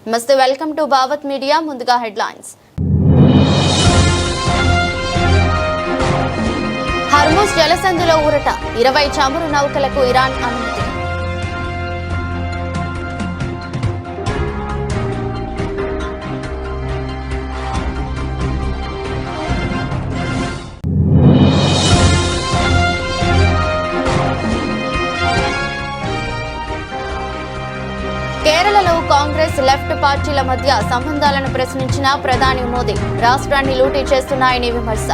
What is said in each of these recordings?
నమస్తే, welcome to Bhavat media. ముందుగా headlines. Hormuz జలసంధిలో ఊరట, 20 చమురు నౌకలకు ఇరాన్ అనుమతి. కేరళలో కాంగ్రెస్ లెఫ్ట్ పార్టీల మధ్య సంబంధాలను ప్రశ్నించిన ప్రధాని మోదీ, రాష్ట్రాన్ని లూటీ చేస్తున్నాయని విమర్శ.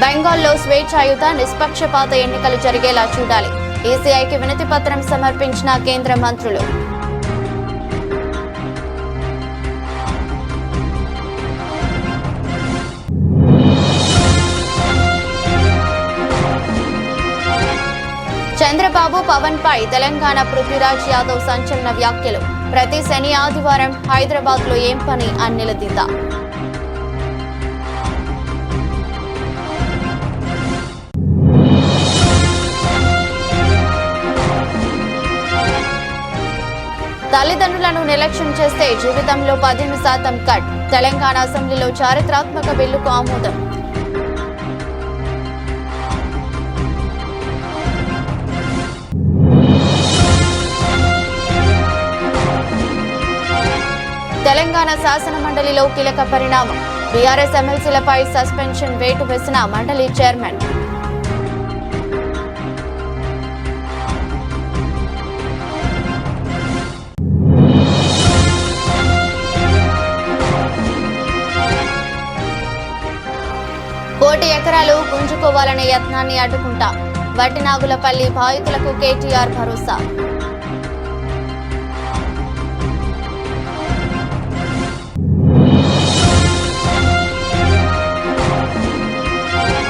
బెంగాల్లో స్వేచ్ఛాయుత నిష్పక్షపాత ఎన్నికలు జరిగేలా చూడాలి. ఈసీఐకి వినతి పత్రం సమర్పించిన కేంద్ర మంత్రులు. చంద్రబాబు పవన్ పై తెలంగాణ పృథ్వీరాజ్ యాదవ్ సంచలన వ్యాఖ్యలు. ప్రతి శని ఆదివారం హైదరాబాద్ లో ఏం పని అని నిలదీత. తల్లిదండ్రులను నిర్లక్ష్యం చేస్తే జీవితంలో 15% కట్. తెలంగాణ అసెంబ్లీలో చారిత్రాత్మక బిల్లుకు ఆమోదం. తెలంగాణ శాసన మండలిలో కీలక పరిణామం. బీఆర్ఎస్ ఎమ్మెల్సీలపై సస్పెన్షన్ వేటు వేసిన మండలి చైర్మన్. కోటి ఎకరాలు గుంజుకోవాలనే యత్నాన్ని అడ్డుకుంటా. వట్టినాగులపల్లి బాధితులకు కేటీఆర్ భరోసా.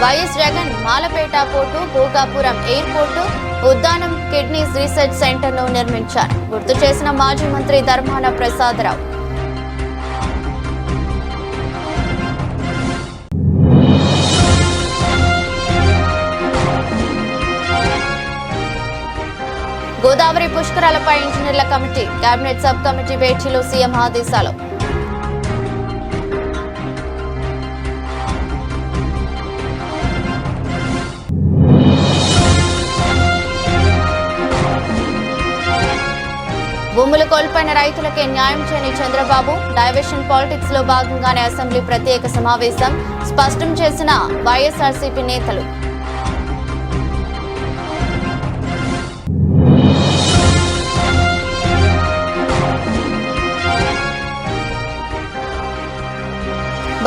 YS Jagan Malapeta port, Bhogapuram airport, Uddanam kidneys research సెంటర్ను నిర్మించారు. గుర్తు చేసిన మాజీ మంత్రి ధర్మాన ప్రసాదరావు. గోదావరి పుష్కరాలపై ఇంజనీర్ల కమిటీ, కేబినెట్ సబ్ కమిటీ భేటీలో సీఎం ఆదేశాలు. భూములు కోల్పోయిన రైతులకే న్యాయం చేయని చంద్రబాబు, డైవర్షన్ పాలిటిక్స్ లో భాగంగానే అసెంబ్లీ ప్రత్యేక సమావేశం స్పష్టం చేసిన వైఎస్ఆర్సీపీ నేతలు.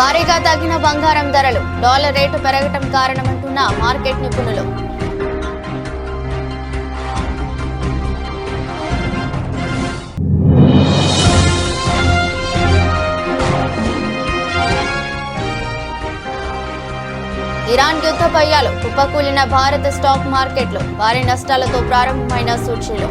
భారీగా తగ్గిన బంగారం ధరలు, డాలర్ రేటు పెరగటం కారణమంటున్న మార్కెట్ నిపుణులు. ఇరాన్ యుద్ధ భయాలు, కుప్పకూలిన భారత స్టాక్ మార్కెట్లు, భారీ నష్టాలతో ప్రారంభమైన సూచీలు.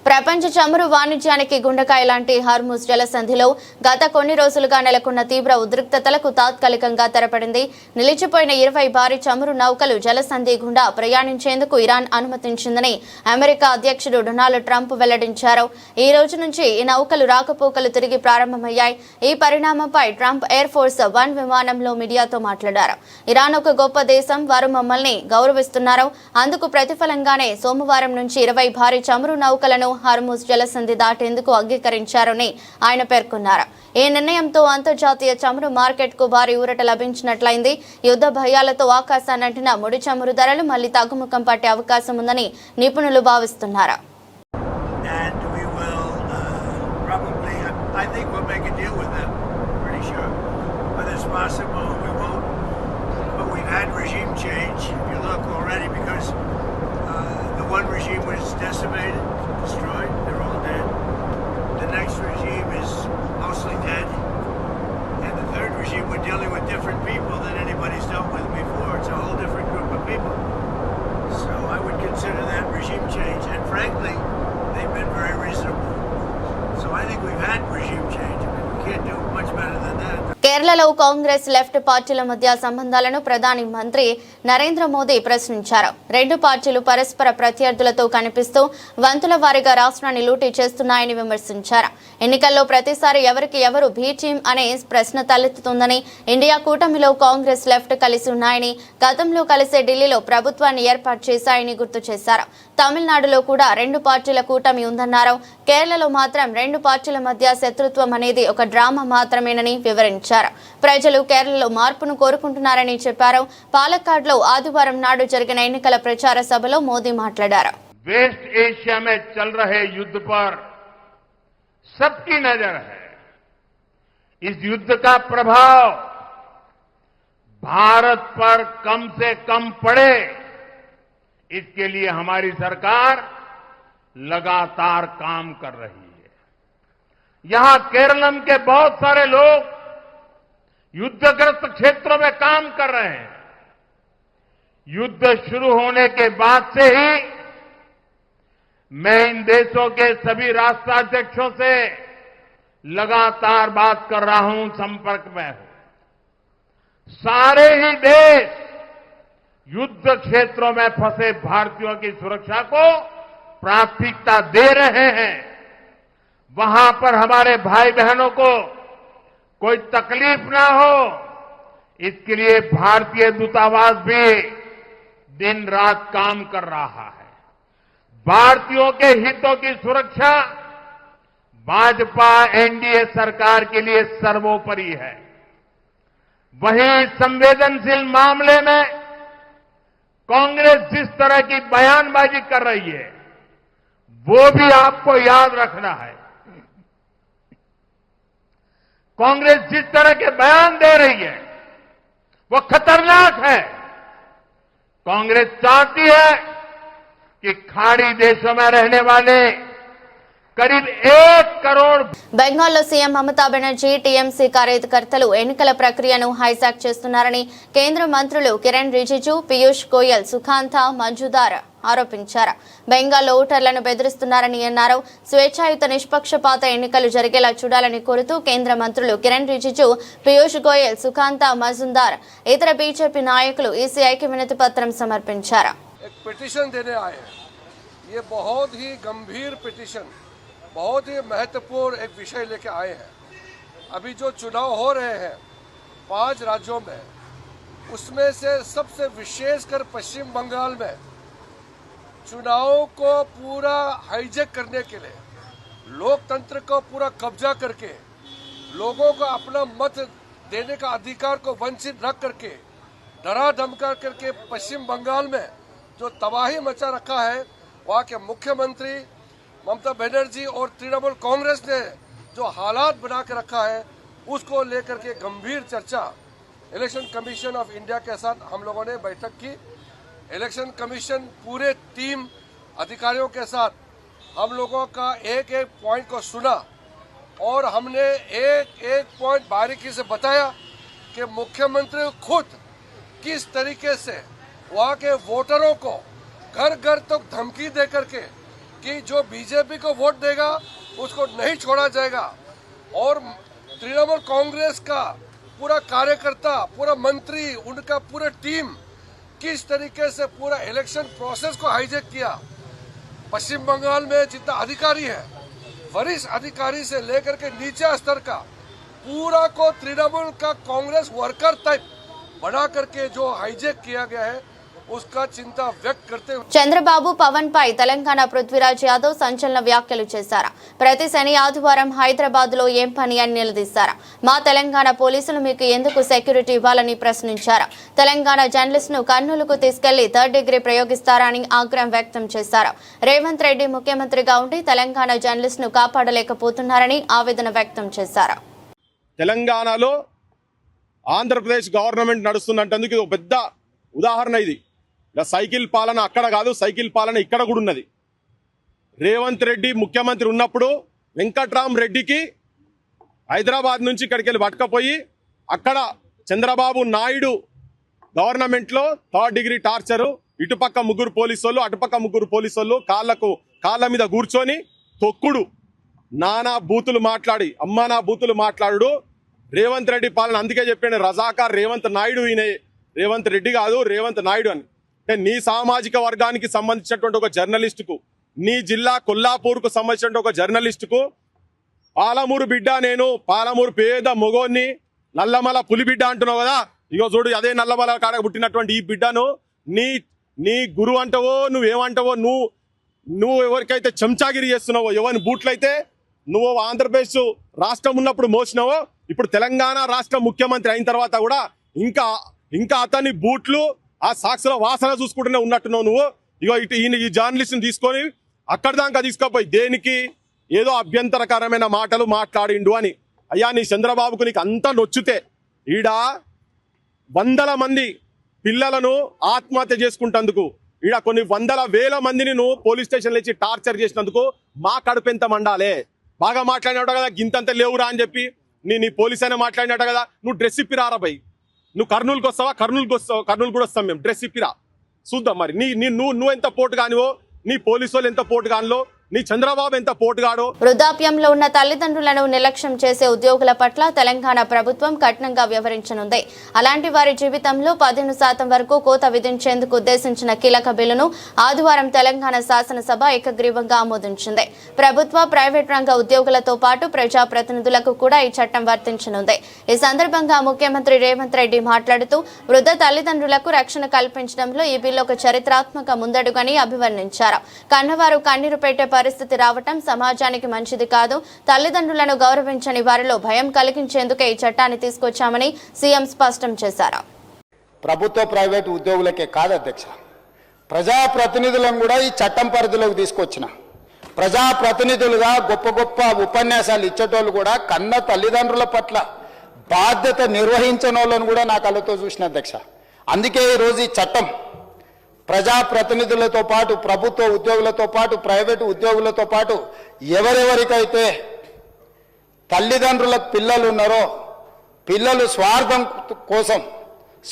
ప్రపంచ చమురు వాణిజ్యానికి గుండెకాయ లాంటి హర్ముజ్ జలసంధిలో గత కొన్ని రోజులుగా నెలకొన్న తీవ్ర ఉద్రిక్తతలకు తాత్కాలికంగా తెరపడింది. నిలిచిపోయిన 20 భారీ చమురు నౌకలు జలసంధి గుండా ప్రయాణించేందుకు ఇరాన్ అనుమతించిందని అమెరికా అధ్యక్షుడు డొనాల్డ్ ట్రంప్ వెల్లడించారు. ఈ రోజు నుంచి ఈ నౌకలు రాకపోకలు తిరిగి ప్రారంభమయ్యాయి. ఈ పరిణామంపై ట్రంప్ ఎయిర్ ఫోర్స్ 1 విమానంలో మీడియాతో మాట్లాడారు. ఇరాన్ ఒక గొప్ప దేశం, వారు మమ్మల్ని గౌరవిస్తున్నారు. అందుకు ప్రతిఫలంగానే సోమవారం నుంచి 20 భారీ చమురు నౌకలను హర్ముజ్ జలసంధి దాటేందుకు అంగీకరించారని ఆయన పేర్కొన్నారు. ఈ నిర్ణయంతో అంతర్జాతీయ చమురు మార్కెట్ కు భారీ ఊరట లభించినట్లయింది. యుద్ధ భయాలతో ఆకాశానంటిన ముడి చమురు ధరలు మళ్లీ తగ్గుముఖం పట్టే అవకాశం ఉందని నిపుణులు భావిస్తున్నారు. Destroyed, they're all dead. The next regime is mostly dead. And the third regime, we're dealing with different people than anybody's dealt with before. It's a whole different group of people. So I would consider that regime change. And frankly, కేరళలో Congress left పార్టీల మధ్య సంబంధాలను ప్రధాని మంత్రి నరేంద్ర మోదీ ప్రశ్నించారు. రెండు పార్టీలు పరస్పర ప్రత్యర్థులతో కనిపిస్తూ వంతుల వారీగా రాష్ట్రాన్ని లూటీ చేస్తున్నాయని విమర్శించారు. ఎన్నికల్లో ప్రతిసారి ఎవరికి ఎవరు బీ టీం అనే ప్రశ్న తలెత్తుతుందని, ఇండియా కూటమిలో కాంగ్రెస్ లెఫ్ట్ కలిసి ఉన్నాయని, గతంలో కలిసే ఢిల్లీలో ప్రభుత్వాన్ని ఏర్పాటు చేశాయని గుర్తు చేశారు. తమిళనాడులో కూడా రెండు పార్టీల కూటమి ఉందన్నారు. కేరళలో మాత్రం రెండు పార్టీల మధ్య శత్రుత్వం అనేది ఒక డ్రామా మాత్రమేనని వివరించారు. ప్రజలు కేరళలో మార్పును కోరుకుంటున్నారని చెప్పారు. పాలక్కాడ్లో ఆదివారం నాడు జరిగిన ఎన్నికల ప్రచార సభలో మోదీ మాట్లాడారు. वेस्ट एशिया में चल रहे युद्ध पर सबकी नजर है. इस युद्ध का प्रभाव भारत पर कम से कम पड़े, इसके लिए हमारी सरकार लगातार काम कर रही है. यहां केरलम के बहुत सारे लोग युद्धग्रस्त क्षेत्रों में काम कर रहे हैं. युद्ध शुरू होने के बाद से ही मैं इन देशों के सभी राष्ट्राध्यक्षों से लगातार बात कर रहा हूं, संपर्क में हूं. सारे ही देश युद्ध क्षेत्रों में फंसे भारतीयों की सुरक्षा को प्राथमिकता दे रहे हैं. वहां पर हमारे भाई बहनों को कोई तकलीफ ना हो, इसके लिए भारतीय दूतावास भी दिन रात काम कर रहा है. भारतीयों के हितों की सुरक्षा भाजपा एनडीए सरकार के लिए सर्वोपरि है. वहीं संवेदनशील मामले में कांग्रेस जिस तरह की बयानबाजी कर रही है, वो भी आपको याद रखना है. कांग्रेस जिस तरह के बयान दे रही है वो खतरनाक है. कांग्रेस चाहती है कि खाड़ी देशों में रहने वाले करीब 1 करोड़ బెంగాల్లో సీఎం మమతా బెనర్జీ టీఎంసీ కార్యకర్తలు ఎన్నికల ప్రక్రియను హైజాక్ చేస్తున్నారని కేంద్ర మంత్రులు కిరణ్ రిజిజు, పీయూష్ గోయల్, సుఖాంత మంజుదార్ ఆరోపించారు. బెంగాల్లో ఓటర్లను బెదిరిస్తున్నారని అన్నారు. స్వేచ్ఛాయుత నిష్పక్షపాత ఎన్నికలు జరిగేలా చూడాలని కోరుతూ కేంద్ర మంత్రులు కిరణ్ రిజిజు, పీయూష్ గోయల్, సుఖాంత మజుందార్, ఇతర బీజేపీ నాయకులు ఈసీఐకి వినతి పత్రం సమర్పించారు. एक पिटीशन देने आए हैं. ये बहुत ही गंभीर पिटीशन, बहुत ही महत्वपूर्ण एक विषय लेके आए हैं. अभी जो चुनाव हो रहे हैं 5 राज्यों में, उसमें से सबसे विशेषकर पश्चिम बंगाल में चुनाव को पूरा हाईजैक करने के लिए, लोकतंत्र को पूरा कब्जा करके, लोगों को अपना मत देने का अधिकार को वंचित रख करके, डरा धमका करके पश्चिम बंगाल में जो तबाही मचा रखा है, वहाँ के मुख्यमंत्री ममता बनर्जी और तृणमूल कांग्रेस ने जो हालात बना के रखा है, उसको लेकर के गंभीर चर्चा इलेक्शन कमीशन ऑफ इंडिया के साथ हम लोगों ने बैठक की. इलेक्शन कमीशन पूरे टीम अधिकारियों के साथ हम लोगों का एक एक पॉइंट को सुना और हमने एक एक पॉइंट बारीकी से बताया कि मुख्यमंत्री खुद किस तरीके से वहाँ के वोटरों को घर घर तक धमकी दे करके कि जो बीजेपी को वोट देगा उसको नहीं छोड़ा जाएगा, और तृणमूल कांग्रेस का पूरा कार्यकर्ता, पूरा मंत्री, उनका पूरा टीम किस तरीके से पूरा इलेक्शन प्रोसेस को हाईजैक किया. पश्चिम बंगाल में जितना अधिकारी है, वरिष्ठ अधिकारी से लेकर के नीचे स्तर का पूरा को तृणमूल का कांग्रेस वर्कर टाइप बना करके जो हाईजैक किया गया है, उसका चिंता व्यक्त करते हुए చంద్రబాబు పవన్ పై తెలంగాణ పృథ్వీరాజ్ యాదవ్ సంచలన వ్యాఖ్యలు చేశారు. ప్రతి శని ఆదివారం హైదరాబాద్ లో ఏం పని అని నిలదీశారు. మా తెలంగాణ పోలీసులు మీకు ఎందుకు సెక్యూరిటీ ఇవ్వాలని ప్రశ్నించారు. తెలంగాణ జర్నలిస్ట్ ను కర్నూలుకు తీసుకెళ్లి 3rd డిగ్రీ ప్రయోగిస్తారా అని ఆగ్రహం వ్యక్తం చేశారు. రేవంత్ రెడ్డి ముఖ్యమంత్రిగా ఉండి తెలంగాణ జర్నలిస్ట్ ను కాపాడలేకపోతున్నారని ఆవేదన వ్యక్తం చేశారు. తెలంగాణలో ఆంధ్రప్రదేశ్ గవర్నమెంట్ నడుస్తున్నందుకు ఇది ఒక పెద్ద ఉదాహరణ. ఇది ఇలా సైకిల్ పాలన అక్కడ కాదు, సైకిల్ పాలన ఇక్కడ కూడా ఉన్నది. రేవంత్ రెడ్డి ముఖ్యమంత్రి ఉన్నప్పుడు వెంకట్రామ్ రెడ్డికి హైదరాబాద్ నుంచి ఇక్కడికి వెళ్ళి పట్టుకపోయి అక్కడ చంద్రబాబు నాయుడు గవర్నమెంట్లో 3rd డిగ్రీ టార్చరు, ఇటుపక్క 3 పోలీసు వాళ్ళు, అటుపక్క 3 పోలీసు వాళ్ళు కాళ్ళ మీద కూర్చొని తొక్కుడు, నానా బూతులు మాట్లాడి, అమ్మా నా బూతులు మాట్లాడు రేవంత్ రెడ్డి పాలన అందుకే చెప్పాను రజాకార్ రేవంత్ నాయుడు ఈయన రేవంత్ రెడ్డి కాదు రేవంత్ నాయుడు అని. అంటే నీ సామాజిక వర్గానికి సంబంధించినటువంటి ఒక జర్నలిస్టుకు నీ జిల్లా కొల్లాపూర్కు సంబంధించిన ఒక జర్నలిస్టుకు పాలమూరు బిడ్డ నేను పాలమూరు పేద మొగోన్ని నల్లమల పులి బిడ్డ అంటున్నావు కదా, ఇగో చూడు అదే నల్లమల కాడ పుట్టినటువంటి ఈ బిడ్డను నీ గురువు అంటావో నువ్వేమంటావో నువ్వు ఎవరికైతే చెంచాగిరి చేస్తున్నావో ఎవరిని బూట్లయితే నువ్వు ఆంధ్రప్రదేశ్ రాష్ట్రం ఉన్నప్పుడు మోసినావో ఇప్పుడు తెలంగాణ రాష్ట్ర ముఖ్యమంత్రి అయిన తర్వాత కూడా ఇంకా అతని బూట్లు ఆ సాక్షుల వాసన చూసుకుంటూనే ఉన్నట్టున్నావు నువ్వు. ఇగో ఈ జర్నలిస్ట్ని తీసుకొని అక్కడి దాకా తీసుకుపోయి దేనికి ఏదో అభ్యంతరకరమైన మాటలు మాట్లాడిండు అని. అయ్యా నీ చంద్రబాబుకు నీకు అంతా నొచ్చితే ఈడ 100 మంది పిల్లలను ఆత్మహత్య చేసుకుంటందుకు ఈడ కొన్ని 100,000 మందిని నువ్వు పోలీస్ స్టేషన్లో ఇచ్చి టార్చర్ చేసినందుకు మా కడుపు ఎంత మండాలే. బాగా మాట్లాడినట్టు కదా గింతంత లేవురా అని చెప్పి నీ పోలీస్ అయినా మాట్లాడినట్టు కదా. నువ్వు డ్రెస్ ఇప్పిరారా భయ్, నువ్వు కర్నూలుకి వస్తావా? కర్నూలు కూడా వస్తాం మేము, డ్రెస్ ఇప్పిరా చూద్దాం. మరి నువ్వు ఎంత పోటు కానివో నీ పోలీసు వాళ్ళు ఎంత పోటు కానిలో నీ చంద్రబాబు ఎంత పోటుగాడో. వృద్ధాప్యంలో ఉన్న తల్లిదండ్రులను నిర్లక్ష్యం చేసే ఉద్యోగుల పట్ల తెలంగాణ ప్రభుత్వం కఠినంగా వ్యవహరించనుంది. అలాంటి వారి జీవితంలో 15% వరకు కోత విధించేందుకు ఉద్దేశించిన కీలక బిల్లును ఆదివారం తెలంగాణ శాసనసభ ఏకగ్రీవంగా ఆమోదించింది. ప్రభుత్వ ప్రైవేట్ రంగ ఉద్యోగులతో పాటు ప్రజాప్రతినిధులకు కూడా ఈ చట్టం వర్తించనుంది. ఈ సందర్భంగా ముఖ్యమంత్రి రేవంత్ రెడ్డి మాట్లాడుతూ వృద్ధ తల్లిదండ్రులకు రక్షణ కల్పించడంలో ఈ బిల్లు ఒక చరిత్రాత్మక ముందడుగని అభివర్ణించారు. కన్నవారు కన్నీరు పెట్టే పరిస్థితి రావటం సమాజానికి మంచిది కాదు. తల్లిదండ్రులను గౌరవించని వారిలో భయం కలిగించేందుకే ఈ చట్టాన్ని తీసుకొచ్చామని సీఎం స్పష్టం చేశారు. ప్రభుత్వ ప్రైవేటు ఉద్యోగులకే కాదు అధ్యక్ష, ప్రజాప్రతినిధులను కూడా ఈ చట్టం పరిధిలోకి తీసుకొచ్చిన. ప్రజాప్రతినిధులుగా గొప్ప గొప్ప ఉపన్యాసాలు ఇచ్చేటోళ్ళు కూడా కన్న తల్లిదండ్రుల పట్ల బాధ్యత నిర్వహించిన వాళ్ళను కూడా నా కళ్ళతో చూసిన అధ్యక్ష. అందుకే ఈరోజు ఈ చట్టం ప్రజాప్రతినిధులతో పాటు ప్రభుత్వ ఉద్యోగులతో పాటు ప్రైవేటు ఉద్యోగులతో పాటు ఎవరెవరికైతే తల్లిదండ్రులకు పిల్లలు ఉన్నారో పిల్లలు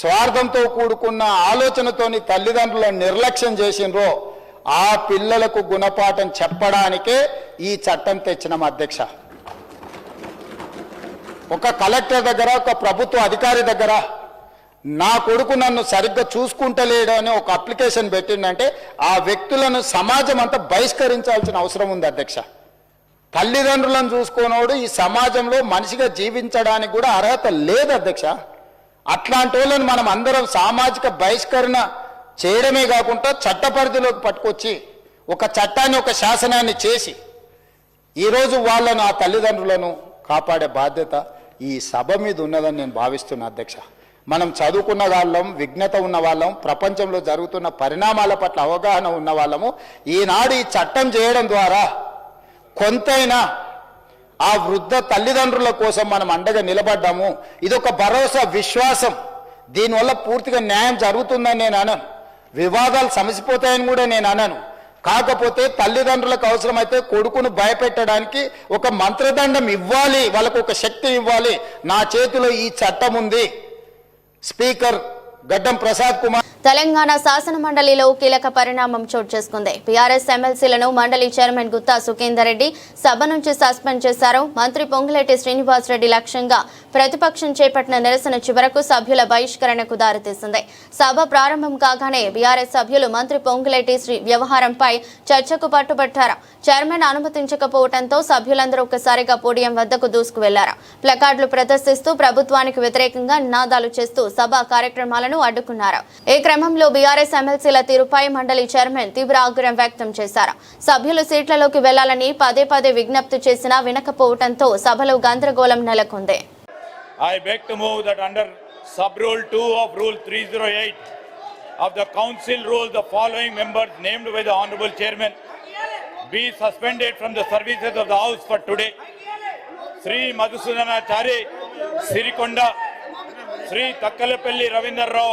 స్వార్థంతో కూడుకున్న ఆలోచనతోని తల్లిదండ్రులను నిర్లక్ష్యం చేసినరో ఆ పిల్లలకు గుణపాఠం చెప్పడానికే ఈ చట్టం తెచ్చినాం అధ్యక్ష. ఒక కలెక్టర్ దగ్గర ఒక ప్రభుత్వ అధికారి దగ్గర నా కొడుకు నన్ను సరిగ్గా చూసుకుంటలేడు అని ఒక అప్లికేషన్ పెట్టిందంటే ఆ వ్యక్తులను సమాజం అంతా బహిష్కరించాల్సిన అవసరం ఉంది అధ్యక్ష. తల్లిదండ్రులను చూసుకోనోడు ఈ సమాజంలో మనిషిగా జీవించడానికి కూడా అర్హత లేదు అధ్యక్ష. అట్లాంటి వాళ్ళని మనం అందరం సామాజిక బహిష్కరణ చేయడమే కాకుండా చట్ట పరిధిలోకి పట్టుకొచ్చి ఒక చట్టాన్ని ఒక శాసనాన్ని చేసి ఈరోజు వాళ్ళను ఆ తల్లిదండ్రులను కాపాడే బాధ్యత ఈ సభ మీద ఉన్నదని నేను భావిస్తున్నా అధ్యక్ష. మనం చదువుకున్న వాళ్ళం, విజ్ఞత ఉన్న వాళ్ళం, ప్రపంచంలో జరుగుతున్న పరిణామాల పట్ల అవగాహన ఉన్న వాళ్ళము. ఈనాడు ఈ చట్టం చేయడం ద్వారా కొంతైనా ఆ వృద్ధ తల్లిదండ్రుల కోసం మనం అండగా నిలబడ్డాము. ఇదొక భరోసా, విశ్వాసం. దీనివల్ల పూర్తిగా న్యాయం జరుగుతుందని నేను అనను, వివాదాలు సమసిపోతాయని కూడా నేను అనను. కాకపోతే తల్లిదండ్రులకు అవసరమైతే కొడుకును భయపెట్టడానికి ఒక మంత్రదండం ఇవ్వాలి, వాళ్ళకు ఒక శక్తి ఇవ్వాలి. నా చేతిలో ఈ చట్టం ఉంది. స్పీకర్ గడ్డం ప్రసాద్ కుమార్. తెలంగాణ శాసన మండలిలో కీలక పరిణామం చోటు చేసుకుంది. బీఆర్ఎస్ ఎమ్మెల్సీలను మండలి చైర్మన్ గుత్తా సుఖేందర్ రెడ్డి సభ నుంచి సస్పెండ్ చేశారు. మంత్రి పొంగులేటి శ్రీనివాసరెడ్డి లక్ష్యంగా ప్రతిపక్షం చేపట్టిన నిరసన చివరకు సభ్యుల బహిష్కరణకు దారితీసింది. సభ ప్రారంభం కాగానే బీఆర్ఎస్ సభ్యులు మంత్రి పొంగులేటి వ్యవహారంపై చర్చకు పట్టుబట్టారు. చైర్మన్ అనుమతించకపోవడంతో సభ్యులందరూ ఒక్కసారిగా పోడియం వద్దకు దూసుకు వెళ్లారు. ప్లకార్డులు ప్రదర్శిస్తూ ప్రభుత్వానికి వ్యతిరేకంగా నినాదాలు చేస్తూ సభా కార్యక్రమాలను అడ్డుకున్నారు. ఈ క్రమంలో బీఆర్ఎస్ ఎమ్మెల్సీల తీరుపై మండలి చైర్మన్ తీవ్ర ఆగ్రహం వ్యక్తం చేశారు. సభ్యులు సీట్లలోకి వెళ్లాలని పదే విజ్ఞప్తి చేసినా వినకపోవడంతో సభలో గందరగోళం నెలకొంది. I beg to move that under sub-rule 2 of Rule 308 of the Council rules, the following members named by the Honorable Chairman be suspended from the services of the House for today. Sri Madhusudanachari Sirikonda, Sri Takkalapalli Ravindra Rao,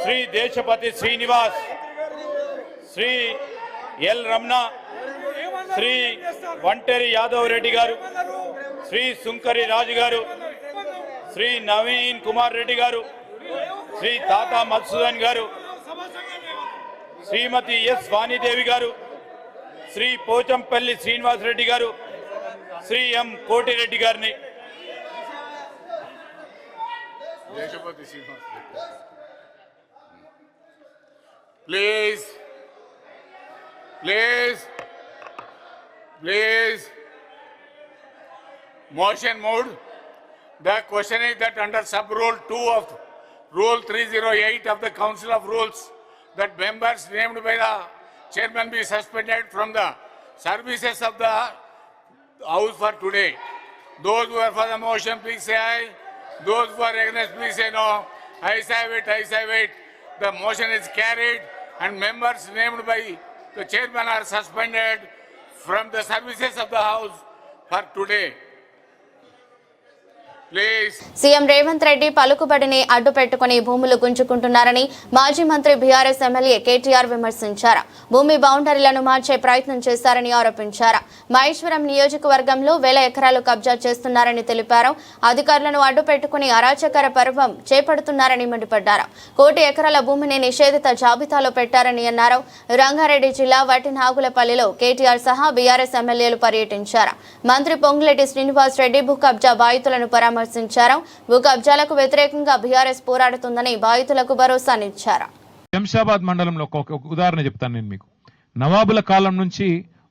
Sri Deshapati Srinivas, Sri L. Ramna, Sri Vanteri Yadav Reddy Garu, Sri Sunkari Raj Garu, Sri Naveen Kumar Reddy Garu, Sri Tata Madhusudan Garu, Srimati S. Vani Devi Garu, Sri Pochampalli Srinivas Reddy Garu, Sri M. Koti Reddy Garni. Please. Motion moved. The question is that under sub-rule 2 of Rule 308 of the Council of Rules, that members named by the chairman be suspended from the services of the House for today. Those who are for the motion, please say aye. Those who are against, please say no. Ayes have it, ayes have it. The motion is carried and members named by the chairman are suspended from the services of the House for today. Please. CM Revanth Reddy పలుకుబడిని అడ్డు పెట్టుకుని భూములు గుంజుకుంటున్నారని మాజీ మంత్రి BRS MLA KTR విమర్శించారు. భూమి బౌండరీలను మార్చే ప్రయత్నం చేశారని ఆరోపించారు. మహేశ్వరం నియోజకవర్గంలో 1000 ఎకరాలు కబ్జా చేస్తున్నారని తెలిపారు. అధికారులను అడ్డు పెట్టుకుని అరాచకర పర్వం చేపడుతున్నారని మండిపడ్డారు. 1 కోటి ఎకరాల భూమిని నిషేధిత జాబితాలో పెట్టారని అన్నారు. రంగారెడ్డి జిల్లా వటినాగులపల్లిలో కేటీఆర్ సహా బీఆర్ఎస్ ఎమ్మెల్యేలు పర్యటించారు. మంత్రి పొంగులేటి శ్రీనివాస్ రెడ్డి భూ కబ్జా బాధితులను పరామర్శించారు. భూ కబ్జాలకు వ్యతిరేకంగా బీఆర్ఎస్ పోరాడుతుందని బాధితులకు భరోసానిచ్చారు. శంషాబాద్ మండలంలో ఒక ఉదాహరణ చెప్తాను నేను మీకు. నవాబుల కాలం నుంచి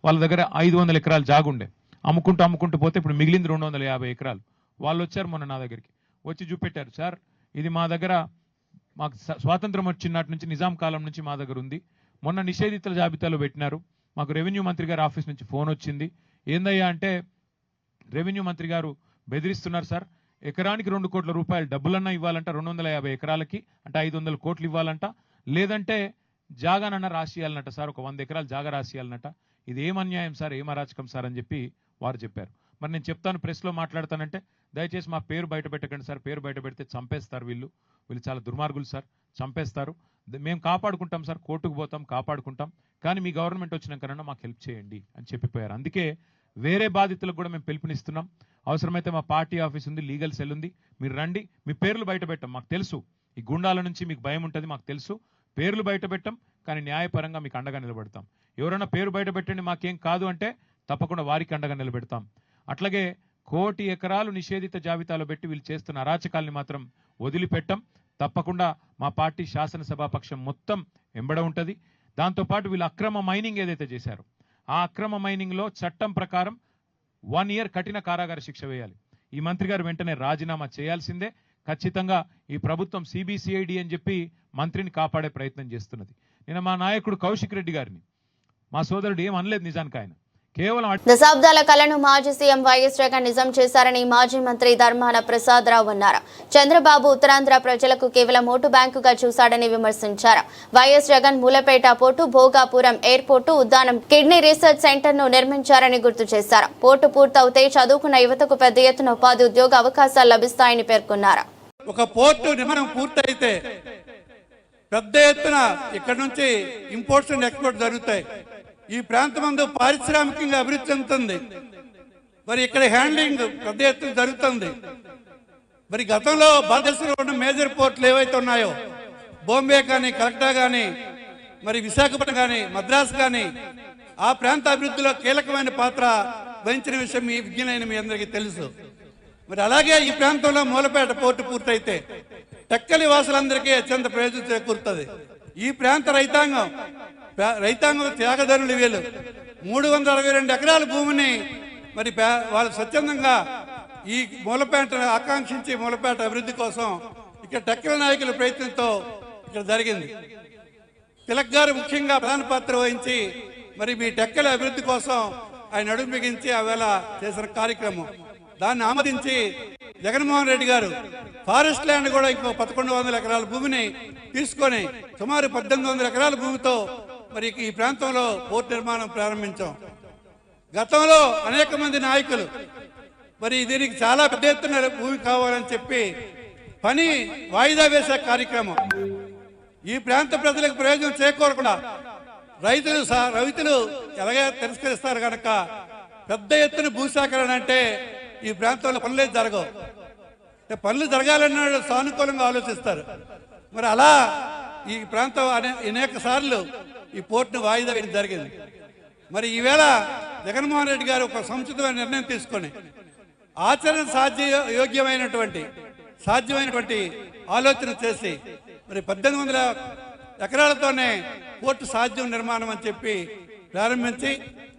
వాళ్ళ దగ్గర 500 ఎకరాలు జాగుండే, అమ్ముకుంటూ పోతే ఇప్పుడు మిగిలింది 250 ఎకరాలు. వాళ్ళు వచ్చారు మొన్న నా దగ్గరికి, వచ్చి చూపెట్టారు. సార్, ఇది మా దగ్గర మాకు స్వాతంత్రం వచ్చినట్టు నుంచి నిజాం కాలం నుంచి మా దగ్గర ఉంది. మొన్న నిషేధితుల జాబితాలో పెట్టినారు. మాకు రెవెన్యూ మంత్రి గారి ఆఫీస్ నుంచి ఫోన్ వచ్చింది. ఏందయ్యా అంటే, రెవెన్యూ మంత్రి గారు బెదిరిస్తున్నారు సార్, ఎకరానికి 2 కోట్ల రూపాయలు డబ్బులన్నా ఇవ్వాలంట, 250 ఎకరాలకి అంటే 500 కోట్లు ఇవ్వాలంట, లేదంటే జాగానన్నా రాసియాలన్నట సార్, ఒక 100 ఎకరాలు జాగా రాసియాలన్నట. ఇది ఏం అన్యాయం సార్, ఏం అరాచకం సార్ అని చెప్పి వారు చెప్పారు. మరి నేను చెప్తాను, ప్రెస్లో మాట్లాడతానంటే దయచేసి మా పేరు బయట పెట్టకండి సార్, పేరు బయట పెడితే చంపేస్తారు, వీళ్ళు చాలా దుర్మార్గులు సార్, చంపేస్తారు. మేము కాపాడుకుంటాం సార్, కోర్టుకు పోతాం, కాపాడుకుంటాం, కానీ మీ గవర్నమెంట్ వచ్చినాకన్నా మాకు హెల్ప్ చేయండి అని చెప్పిపోయారు. అందుకే వేరే బాధితులకు కూడా మేము పిలుపునిస్తున్నాం. అవసరమైతే మా పార్టీ ఆఫీస్ ఉంది, లీగల్ సెల్ ఉంది, మీరు రండి, మీ పేర్లు బయట పెట్టాం. మాకు తెలుసు ఈ గుండాల నుంచి మీకు భయం ఉంటుంది, మాకు తెలుసు. పేర్లు బయట పెట్టాం, కానీ న్యాయపరంగా మీకు అండగా నిలబెడతాం. ఎవరైనా పేరు బయట పెట్టండి మాకేం కాదు అంటే తప్పకుండా వారికి అండగా నిలబెడతాం. అట్లాగే 1 కోటి ఎకరాలు నిషేధిత జాబితాలో పెట్టి వీళ్ళు చేస్తున్న అరాచకాల్ని మాత్రం వదిలిపెట్టాం. తప్పకుండా మా పార్టీ శాసనసభాపక్షం మొత్తం ఎంబడ ఉంటుంది. దాంతోపాటు వీళ్ళు అక్రమ మైనింగ్ ఏదైతే చేశారో ఆ అక్రమ మైనింగ్లో చట్టం ప్రకారం 1 year కఠిన కారాగార శిక్ష వేయాలి. ఈ మంత్రి గారు వెంటనే రాజీనామా చేయాల్సిందే. ఖచ్చితంగా ఈ ప్రభుత్వం సిబిసిఐడి అని చెప్పి మంత్రిని కాపాడే ప్రయత్నం చేస్తున్నది. నేను మా నాయకుడు కౌశిక్ రెడ్డి గారిని, మా సోదరుడు ఏం అనలేదు నిజానికి. ఆయన కేవలం దశాబ్దాల కళను మాజీ సీఎం వైఎస్ జగన్ నిజం చేశారని మాజీ మంత్రి ధర్మాన ప్రసాద్ రావు అన్నారు. చంద్రబాబు ఉత్తరాంధ్ర ప్రజలకు కేవలం ఓటు బ్యాంకుగా చూశాడని విమర్శించారు. YS Jagan Mulapeta port, Bhogapuram airport, Uddanam kidney research centre ను నిర్మించారని గుర్తు చేశారు. పోర్టు పూర్తవుతే చదువుకున్న యువతకు పెద్ద ఎత్తున ఉపాధి ఉద్యోగ అవకాశాలు లభిస్తాయని పేర్కొన్నారు. ఒక పోర్టు నిర్మాణం పూర్తయితే పెద్ద ఎత్తున ఇక్కడ నుంచి ఇంపోర్ట్స్ అండ్ ఎక్స్పోర్ట్ జరుగుతాయి. ఈ ప్రాంతం పారిశ్రామికంగా అభివృద్ధి చెందుతుంది. మరి ఇక్కడ హ్యాండ్లింగ్ పెద్ద ఎత్తున జరుగుతుంది. మరి గతంలో భారతదేశంలో ఉన్న మేజర్ పోర్టులు ఏవైతే ఉన్నాయో, బాంబే కానీ, కలకత్తా కానీ, మరి విశాఖపట్నం కానీ, మద్రాసు కానీ, ఆ ప్రాంత అభివృద్ధిలో కీలకమైన పాత్ర వహించిన విషయం మీ విజ్ఞానం మీ అందరికీ తెలుసు. మరి అలాగే ఈ ప్రాంతంలో మూలపేట పోర్టు పూర్తయితే టెక్కలి వాసులందరికీ అత్యంత ప్రయోజనం చేకూరుతుంది. ఈ ప్రాంత రైతాంగం త్యాగధనులు వీళ్ళు 362 ఎకరాల భూమిని మరి వాళ్ళు స్వచ్ఛందంగా ఈ మూలపేట ఆకాంక్షించి మూలపేట అభివృద్ధి కోసం ఇక్కడ టెక్కల నాయకుల ప్రయత్నంతో ఇక్కడ జరిగింది. తిలక్ గారు ముఖ్యంగా ప్రధాన పాత్ర వహించి మరి మీ టెక్కల అభివృద్ధి కోసం ఆయన అడుగు బిగించి ఆవేళ చేసిన కార్యక్రమం. దాన్ని ఆమోదించి జగన్మోహన్ రెడ్డి గారు ఫారెస్ట్ ల్యాండ్ కూడా ఇంకో 1100 ఎకరాల భూమిని తీసుకొని సుమారు 1800 ఎకరాల భూమితో మరి ఈ ప్రాంతంలో పోర్టు నిర్మాణం ప్రారంభించాం. గతంలో అనేక మంది నాయకులు మరి దీనికి చాలా పెద్ద ఎత్తున భూమి కావాలని చెప్పి పని వాయిదా వేసే కార్యక్రమం. ఈ ప్రాంత ప్రజలకు ప్రయోజనం చేకూరకుండా రైతులు ఎలాగే తిరస్కరిస్తారు కనుక పెద్ద ఎత్తున భూసేకరణ అంటే ఈ ప్రాంతంలో పనులే జరగవు. పనులు జరగాలన్న సానుకూలంగా ఆలోచిస్తారు. మరి అలా ఈ ప్రాంతం అనేక సార్లు ఈ పోర్టును వాయిదా వేయడం జరిగింది. మరి ఈవేళ జగన్మోహన్ రెడ్డి గారు ఒక సముచితమైన నిర్ణయం తీసుకొని ఆచరణ సాధ్య యోగ్యమైనటువంటి సాధ్యమైనటువంటి ఆలోచన చేసి మరి 1800 ఎకరాలతోనే పోర్టు సాధ్యం నిర్మాణం అని చెప్పి ప్రారంభించి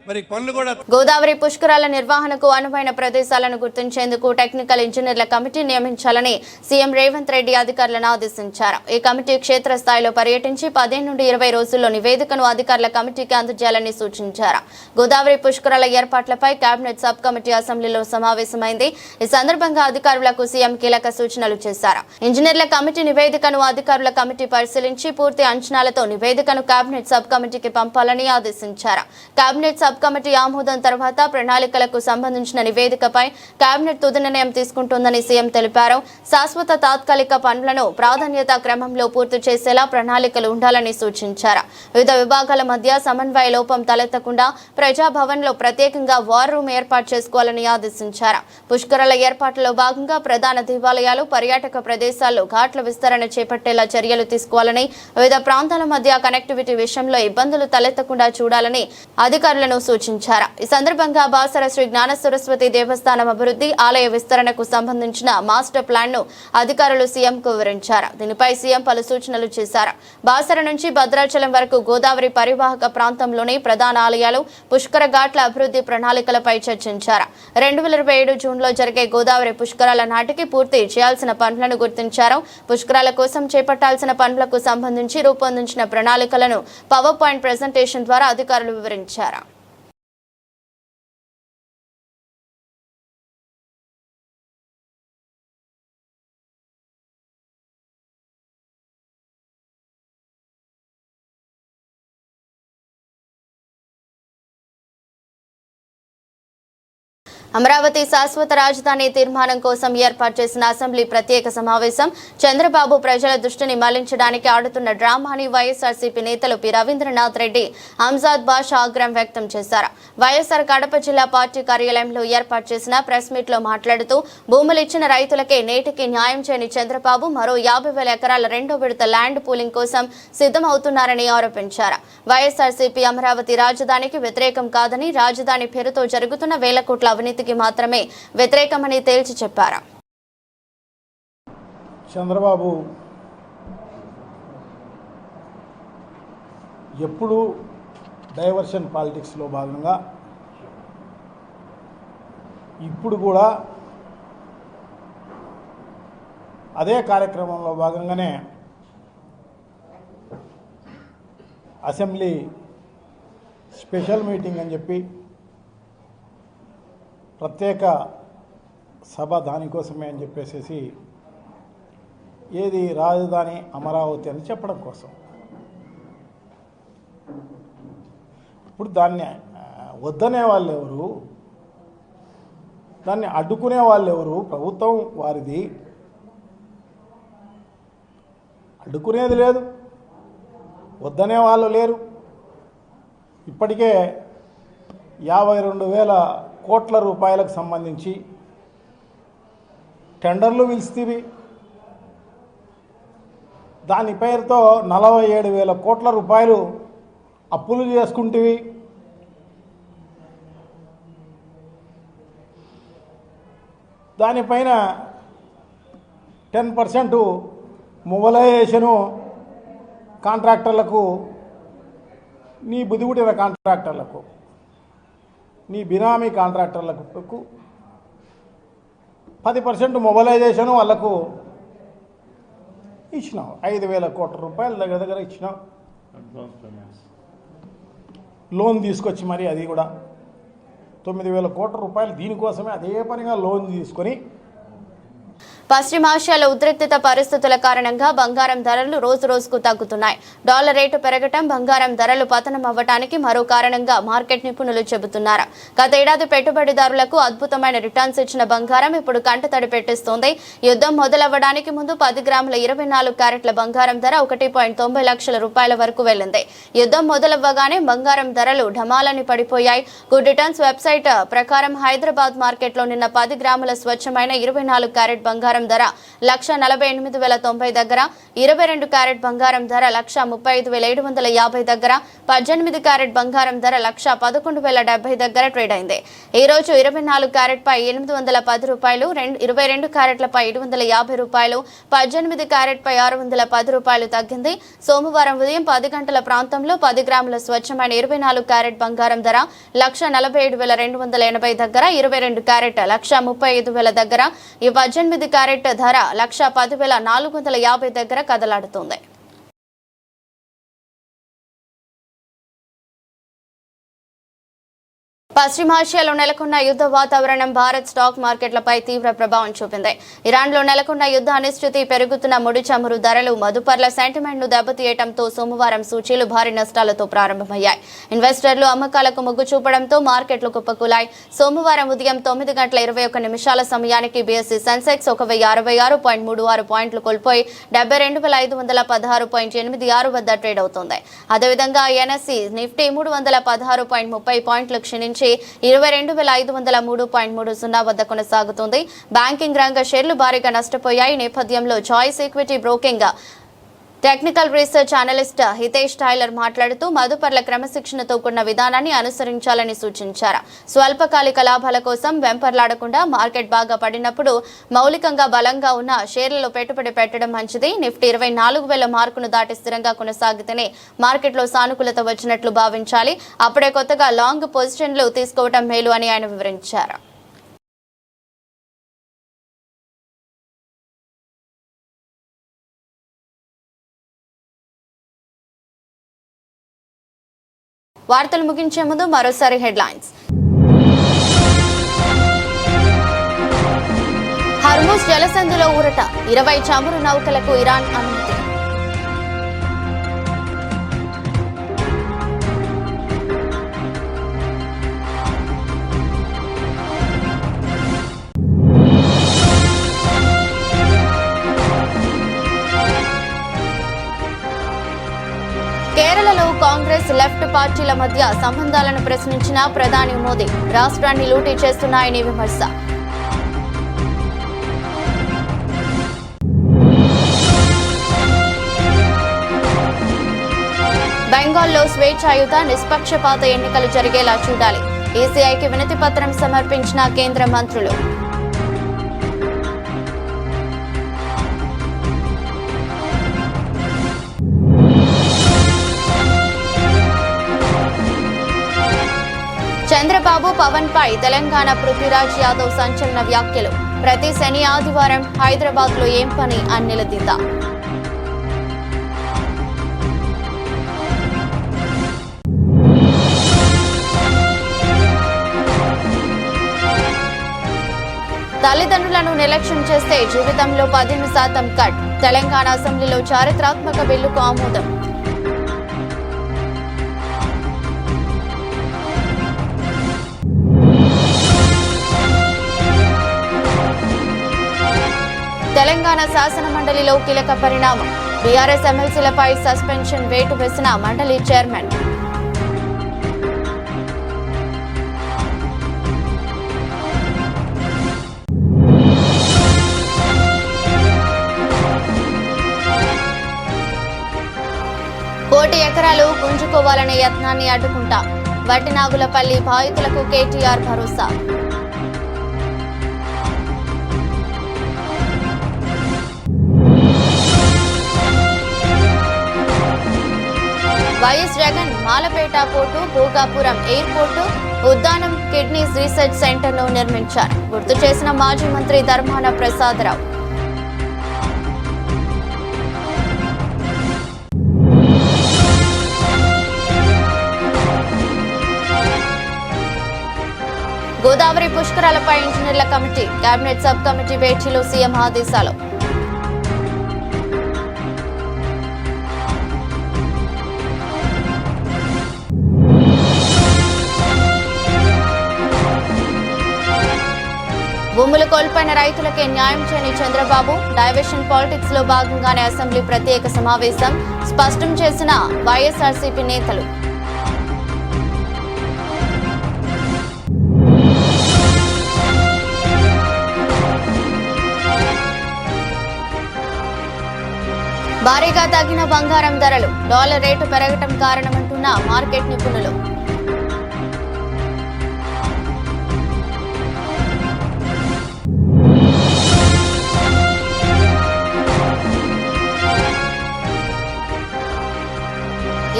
మరి పనులు కూడా గోదావరి పుష్కరాల నిర్వహణకు అనువైన ప్రదేశాలను గుర్తించేందుకు టెక్నికల్ ఇంజనీర్ల కమిటీ నియమించాలని సీఎం రేవంత్ రెడ్డి అధికారులను ఆదేశించారు. ఈ కమిటీ క్షేత్రస్థాయిలో పర్యటించి 15 నుండి 20 రోజుల్లో నివేదికను అధికారుల కమిటీకి అందజేయాలని సూచించారు. గోదావరి పుష్కరాల ఏర్పాట్లపై కేబినెట్ సబ్ కమిటీ అసెంబ్లీలో సమావేశమైంది. ఈ సందర్భంగా అధికారులకు సీఎం కీలక సూచనలు చేశారు. ఇంజనీర్ల కమిటీ నివేదికను అధికారుల కమిటీ పరిశీలించి పూర్తి అంచనాలతో నివేదికను కేబినెట్ సబ్ కమిటీకి పంపాలని ఆదేశించారు. కేబినెట్ సబ్ కమిటీ ఆమోదం తర్వాత ప్రణాళికలకు సంబంధించిన నివేదికపై కేబినెట్ తుది నిర్ణయం తీసుకుంటుందని సీఎం తెలిపారు. శాశ్వత తాత్కాలిక పనులను ప్రాధాన్యత క్రమంలో పూర్తి చేసేలా ప్రణాళికలు ఉండాలని సూచించారు. వివిధ విభాగాల మధ్య సమన్వయ లోపం తలెత్తకుండా ప్రజాభవన్లో ప్రత్యేకంగా వార్ రూమ్ ఏర్పాటు చేసుకోవాలని ఆదేశించారు. పుష్కరాల ఏర్పాట్లలో భాగంగా ప్రధాన దేవాలయాలు, పర్యాటక ప్రదేశాల్లో ఘాట్ల విస్తరణ చేపట్టేలా చర్యలు తీసుకోవాలని, వివిధ ప్రాంతాల మధ్య కనెక్టివిటీ విషయంలో ఇబ్బందులు తలెత్తకుండా చూడాలని అధికారులను సూచించారు. ఈ సందర్భంగా బాసర శ్రీ జ్ఞాన సరస్వతి దేవస్థానం అభివృద్ధి, ఆలయ విస్తరణకు సంబంధించిన మాస్టర్ ప్లాన్ ను అధికారులు సీఎంకు వివరించారు. దీనిపై సీఎం పలు సూచనలు చేశారు. బాసర నుంచి భద్రాచలం వరకు గోదావరి పరివాహక ప్రాంతంలోని ప్రధాన ఆలయాలు, పుష్కర ఘాట్ల అభివృద్ధి ప్రణాళికలపై చర్చించారు. 2027 జూన్లో జరిగే గోదావరి పుష్కరాల నాటికి పూర్తి చేయాల్సిన పనులను గుర్తించారు. పుష్కరాల కోసం చేపట్టాల్సిన పనులకు సంబంధించి రూపొందించిన ప్రణాళికలను పవర్ పాయింట్ ప్రెజెంటేషన్ ద్వారా అధికారులు వివరించారు. అమరావతి శాశ్వత రాజధాని తీర్మానం కోసం ఏర్పాటు చేసిన అసెంబ్లీ ప్రత్యేక సమావేశం చంద్రబాబు ప్రజల దృష్టిని మళ్లించడానికి ఆడుతున్న డ్రామాని వైఎస్ఆర్సీపీ నేతలు పి రవీంద్రనాథ్ రెడ్డి, అంజాద్ బాషా ఆగ్రహం వ్యక్తం చేశారు. వైఎస్ఆర్ కడప జిల్లా పార్టీ కార్యాలయంలో ఏర్పాటు చేసిన ప్రెస్ మీట్ లో మాట్లాడుతూ భూములు ఇచ్చిన రైతులకే నేటికి న్యాయం చేయని చంద్రబాబు మరో 50,000 ఎకరాల రెండో విడత ల్యాండ్ పూలింగ్ కోసం సిద్ధమవుతున్నారని ఆరోపించారు. వైఎస్ఆర్సీపీ అమరావతి రాజధానికి వ్యతిరేకం కాదని, రాజధాని పేరుతో జరుగుతున్న వేల కోట్ల అవినీతి మాత్రమే వ్యతిరేకమని తేల్చి చెప్పారు. చంద్రబాబు ఎప్పుడు డైవర్షన్ పాలిటిక్స్లో భాగంగా ఇప్పుడు కూడా అదే కార్యక్రమంలో భాగంగానే అసెంబ్లీ స్పెషల్ మీటింగ్ అని చెప్పి ప్రత్యేక సభ దానికోసమే అని చెప్పేసి ఏది రాజధాని అమరావతి అని చెప్పడం కోసం. ఇప్పుడు దాన్ని వద్దనే వాళ్ళు ఎవరు, దాన్ని అడ్డుకునే వాళ్ళు ఎవరు? ప్రభుత్వం వారిది, అడ్డుకునేది లేదు, వద్దనే వాళ్ళు లేరు. ఇప్పటికే 52,000 కోట్ల రూపాయలకు సంబంధించి టెండర్లు పిలిస్తేవి, దాని పేరుతో 47,000 కోట్ల రూపాయలు అప్పులు చేసుకుంటేవి. దానిపైన 10% మొబలైజేషను కాంట్రాక్టర్లకు, నీ బుద్ధిపుట్టిన కాంట్రాక్టర్లకు, నీ బినామీ కాంట్రాక్టర్లకు 10% మొబలైజేషను వాళ్ళకు ఇచ్చినావు. 5,000 కోట్ల రూపాయలు దగ్గర ఇచ్చినావు. లోన్ తీసుకొచ్చి మరి అది కూడా 9,000 కోట్ల రూపాయలు దీనికోసమే అదే పనిగా లోన్ తీసుకొని. పశ్చిమాసియాలో ఉద్రిక్తత పరిస్థితుల కారణంగా బంగారం ధరలు రోజు రోజుకు తగ్గుతున్నాయి. డాలర్ రేటు పెరగటం బంగారం ధరలు పతనం అవ్వడానికి మరో కారణంగా మార్కెట్ నిపుణులు చెబుతున్నారు. గతేడాది పెట్టుబడిదారులకు అద్భుతమైన రిటర్న్స్ ఇచ్చిన బంగారం ఇప్పుడు కంటతడి పెట్టిస్తోంది. యుద్ధం మొదలవ్వడానికి ముందు 10 గ్రాముల 24 క్యారెట్ల బంగారం ధర 1.90 లక్షల రూపాయల వరకు వెళ్లింది. యుద్ధం మొదలవ్వగానే బంగారం ధరలు ఢమాలని పడిపోయాయి. గుడ్ రిటర్న్స్ వెబ్సైట్ ప్రకారం హైదరాబాద్ మార్కెట్లో నిన్న 10 గ్రాముల స్వచ్ఛమైన 24 క్యారెట్ బంగారం బంగారం ధర 1,48,090 దగ్గర, 22 క్యారెట్ బంగారం ధర 1,35,750 దగ్గర, 18 క్యారెట్ బంగారం ధర 1,11,070 దగ్గర ట్రేడ్ అయింది. ఈ రోజు 24 క్యారెట్ పై 810 రూపాయలు, 22 క్యారెట్లపై 750 రూపాయలు, 18 క్యారెట్ పై 610 రూపాయలు తగ్గింది. సోమవారం ఉదయం 10 గంటల ప్రాంతంలో 10 గ్రాముల స్వచ్ఛమైన 24 క్యారెట్ బంగారం ధర 1,47,280 దగ్గర, 22 క్యారెట్ 1,35,000 దగ్గర, 18 క్యారెట్ ధర 1,10,450 దగ్గర కదలాడుతుంది. పశ్చిమాసియాలో నెలకొన్న యుద్ధ వాతావరణం భారత్ స్టాక్ మార్కెట్లపై తీవ్ర ప్రభావం చూపింది. ఇరాన్లో నెలకొన్న యుద్ధ అనిశ్చితి, పెరుగుతున్న ముడి చమురు ధరలు మదుపర్ల సెంటిమెంట్ను దెబ్బతీయడంతో సోమవారం సూచీలు భారీ నష్టాలతో ప్రారంభమయ్యాయి. ఇన్వెస్టర్లు అమ్మకాలకు మొగ్గు చూపడంతో మార్కెట్లు కుప్పకూలాయి. సోమవారం ఉదయం 9:21 సమయానికి బీఎస్సీ సెన్సెక్స్ 1,066.36 పాయింట్లు కోల్పోయి 72,516.86 వద్ద ట్రేడ్ అవుతోంది. అదేవిధంగా ఎన్ఎస్ఈ నిఫ్టీ 316.30 పాయింట్లు క్షీణించి 22,503.30 వద్ద కొనసాగుతుంది. బ్యాంకింగ్ రంగ షేర్లు భారీగా నష్టపోయాయి. నేపథ్యంలో Choice Equity Broking technical research analyst Hitesh Tailor మాట్లాడుతూ మదుపర్ల క్రమశిక్షణతో కూడిన విధానాన్ని అనుసరించాలని సూచించారు. స్వల్పకాలిక లాభాల కోసం వెంపర్లాడకుండా మార్కెట్ బాగా పడినప్పుడు మౌలికంగా బలంగా ఉన్న షేర్లలో పెట్టుబడి పెట్టడం మంచిది. నిఫ్టీ 24,000 మార్కును దాటి స్థిరంగా కొనసాగితేనే మార్కెట్లో సానుకూలత వచ్చినట్లు భావించాలి. అప్పుడే కొత్తగా లాంగ్ పొజిషన్లు తీసుకోవడం మేలు అని ఆయన వివరించారు. వార్తలు ముగించే ముందు మరోసారి హెడ్లైన్స్. హర్ముజ్ జలసంధిలో ఊరట, 20 చమురు నౌకలకు ఇరాన్ అనుమతి. కేరళలో కాంగ్రెస్ లెఫ్ట్ పార్టీల మధ్య సంబంధాలను ప్రశ్నించిన ప్రధాని మోదీ, రాష్ట్రాన్ని లూటీ చేస్తున్నాయని విమర్శ. బెంగాల్లో స్వేచ్ఛాయుత నిష్పక్షపాత ఎన్నికలు జరిగేలా చూడాలి. ఈసీఐకి వినతి పత్రం సమర్పించిన కేంద్ర మంత్రులు. చంద్రబాబు పవన్ పై తెలంగాణ పృథ్వీరాజ్ యాదవ్ సంచలన వ్యాఖ్యలు. ప్రతి శని ఆదివారం హైదరాబాద్ లో ఏం పని అని నిలదీత. తల్లిదండ్రులను నిర్లక్ష్యం చేస్తే జీవితంలో 15% కట్. తెలంగాణ అసెంబ్లీలో చారిత్రాత్మక బిల్లుకు ఆమోదం. తెలంగాణ శాసన మండలిలో కీలక పరిణామం. బీఆర్ఎస్ ఎమ్మెల్సీలపై సస్పెన్షన్ వేటు వేసిన మండలి చైర్మన్. కోటి ఎకరాలు గుంజుకోవాలనే యత్నాన్ని అడ్డుకుంటా. వట్టినాగులపల్లి బాధితులకు కేటీఆర్ భరోసా. YS Jagan Malapeta port, Bhogapuram airport, Uddanam kidneys research సెంటర్ను నిర్మించారు. గుర్తు చేసిన మాజీ మంత్రి ధర్మాన ప్రసాదరావు. గోదావరి పుష్కరాలపై ఇంజనీర్ల కమిటీ, కేబినెట్ సబ్ కమిటీ భేటీలో సీఎం ఆదేశాలు. భూములు కోల్పోయిన రైతులకే న్యాయం చేయని చంద్రబాబు, డైవర్షన్ పాలిటిక్స్ లో భాగంగానే అసెంబ్లీ ప్రత్యేక సమావేశం స్పష్టం చేసిన వైఎస్ఆర్సీపీ నేతలు. భారీగా తగ్గిన బంగారం ధరలు, డాలర్ రేటు పెరగటం కారణమంటున్న మార్కెట్ నిపుణులు.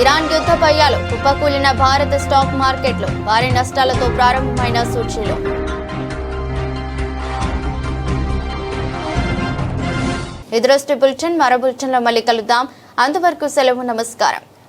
ఇరాన్ యుద్ధ భయాలు, కుప్పకూలిన భారత స్టాక్ మార్కెట్లు, భారీ నష్టాలతో ప్రారంభమైన సూచీలు. ఇది రోజు బులెటిన్. మరో బులెటిన్లో మళ్ళీ కలుద్దాం. అంతవరకు సెలవు. నమస్కారం.